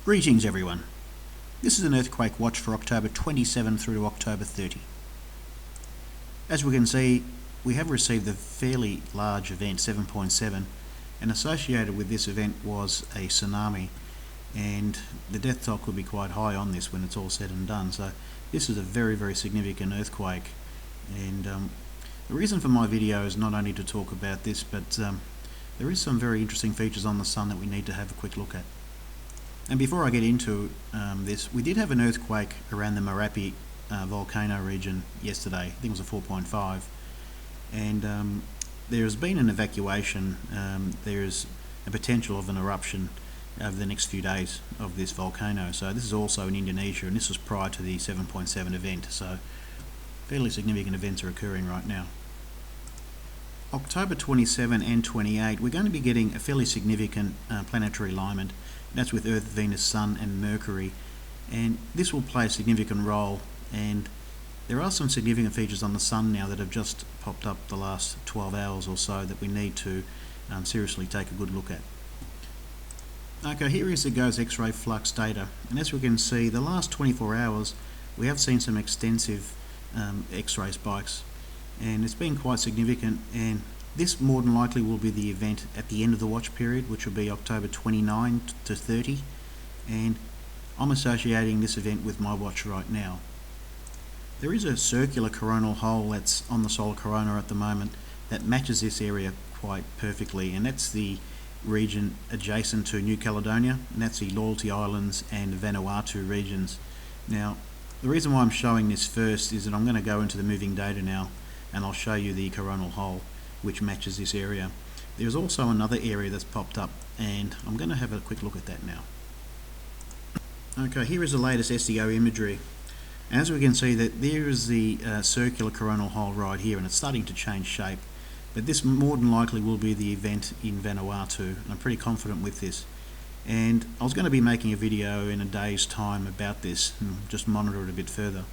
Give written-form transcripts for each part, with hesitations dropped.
Greetings everyone. This is an earthquake watch for October 27 through to October 30. As we can see, we have received a fairly large event, 7.7, and associated with this event was a tsunami, and the death toll could be quite high on this when it's all said and done. So this is a very significant earthquake, and the reason for my video is not only to talk about this, but there is some very interesting features on the sun that we need to have a quick look at. And before I get into this, we did have an earthquake around the Merapi volcano region yesterday. I think it was a 4.5, and there has been an evacuation. There is a potential of an eruption over the next few days of this volcano. So this is also in Indonesia, and this was prior to the 7.7 event. So fairly significant events are occurring right now. October 27 and 28, we're going to be getting a fairly significant planetary alignment. That's with Earth, Venus, Sun and Mercury, and this will play a significant role, and there are some significant features on the Sun now that have just popped up the last 12 hours or so that we need to seriously take a good look at. Okay, here is the GOES X-ray flux data, and as we can see, the last 24 hours we have seen some extensive X-ray spikes, and it's been quite significant, and this more than likely will be the event at the end of the watch period, which will be October 29 to 30, and I'm associating this event with my watch right now. There is a circular coronal hole that's on the solar corona at the moment that matches this area quite perfectly, and that's the region adjacent to New Caledonia, and that's the Loyalty Islands and Vanuatu regions. Now, the reason why I'm showing this first is that I'm going to go into the moving data now, and I'll show you the coronal hole which matches this area. There's also another area that's popped up, and I'm going to have a quick look at that now. Okay, here is the latest SDO imagery. As we can see, that there is the circular coronal hole right here, and it's starting to change shape, but this more than likely will be the event in Vanuatu, and I'm pretty confident with this. And I was going to be making a video in a day's time about this and just monitor it a bit further,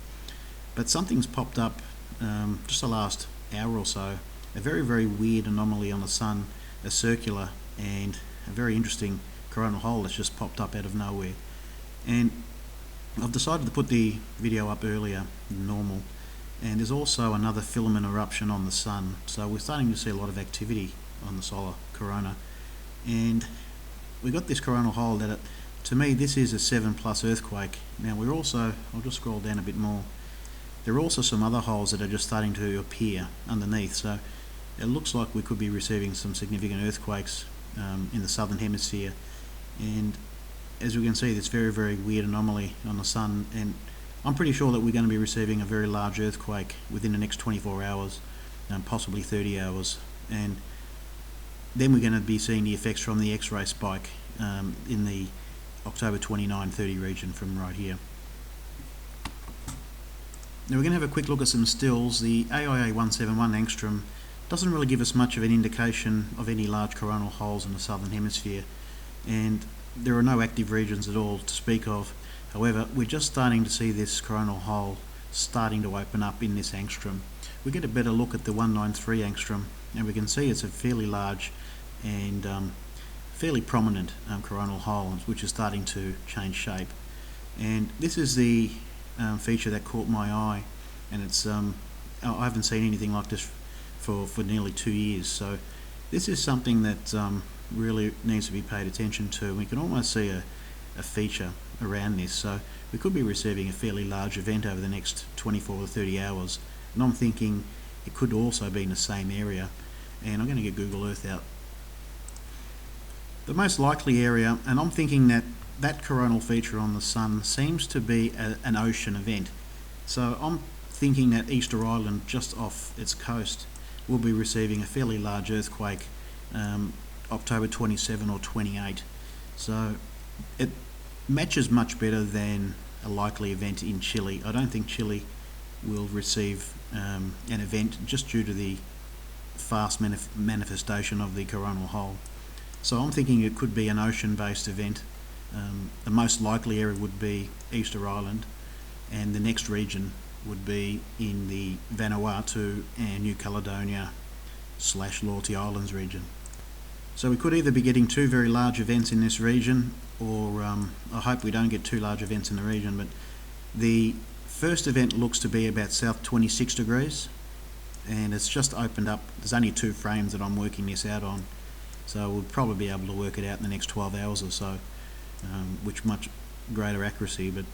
but something's popped up just the last hour or so. A very weird anomaly on the Sun, a circular and a very interesting coronal hole that's just popped up out of nowhere. And I've decided to put the video up earlier than normal, and there's also another filament eruption on the Sun, so we're starting to see a lot of activity on the solar corona. And we got this coronal hole that, to me, this is a 7+ earthquake. Now we're also, I'll just scroll down a bit more, there are also some other holes that are just starting to appear underneath, so it looks like we could be receiving some significant earthquakes in the southern hemisphere. And as we can see, this very weird anomaly on the Sun, and I'm pretty sure that we're going to be receiving a very large earthquake within the next 24 hours, possibly 30 hours, and then we're going to be seeing the effects from the X-ray spike in the October 29-30 region from right here. Now we're going to have a quick look at some stills. The AIA 171 angstrom doesn't really give us much of an indication of any large coronal holes in the southern hemisphere, and there are no active regions at all to speak of. However, we're just starting to see this coronal hole starting to open up in this angstrom. We get a better look at the 193 angstrom, and we can see it's a fairly large and fairly prominent coronal hole, which is starting to change shape. And this is the feature that caught my eye, and it's I haven't seen anything like this for nearly 2 years. So this is something that really needs to be paid attention to. We can almost see a feature around this, so we could be receiving a fairly large event over the next 24 to 30 hours, and I'm thinking it could also be in the same area. And I'm going to get Google Earth out. The most likely area, and I'm thinking that that coronal feature on the Sun seems to be an ocean event. So I'm thinking that Easter Island, just off its coast, will be receiving a fairly large earthquake October 27 or 28. So it matches much better than a likely event in Chile. I don't think Chile will receive an event just due to the fast manifestation of the coronal hole. So I'm thinking it could be an ocean-based event. The most likely area would be Easter Island, and the next region would be in the Vanuatu and New Caledonia / Loyalty Islands region. So we could either be getting two very large events in this region, or I hope we don't get too large events in the region, but the first event looks to be about south 26 degrees, and it's just opened up. There's only 2 frames that I'm working this out on, so we'll probably be able to work it out in the next 12 hours or so, which much greater accuracy. But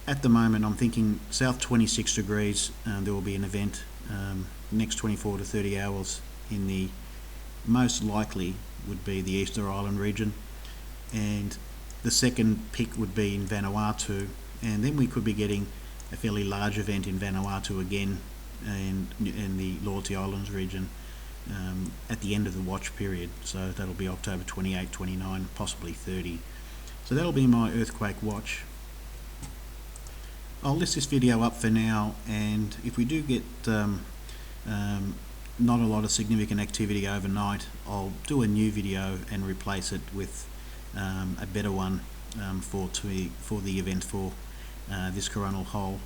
at the moment I'm thinking south 26 degrees, there will be an event next 24 to 30 hours in the most likely would be the Easter Island region, and the second pick would be in Vanuatu, and then we could be getting a fairly large event in Vanuatu again, and in the Loyalty Islands region at the end of the watch period. So that'll be October 28, 29, possibly 30. So that'll be my earthquake watch. I'll list this video up for now, and if we do get not a lot of significant activity overnight, I'll do a new video and replace it with a better one for the event for this coronal hole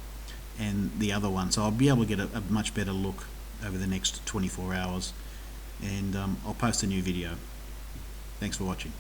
and the other one. So I'll be able to get a much better look over the next 24 hours, and I'll post a new video. Thanks for watching.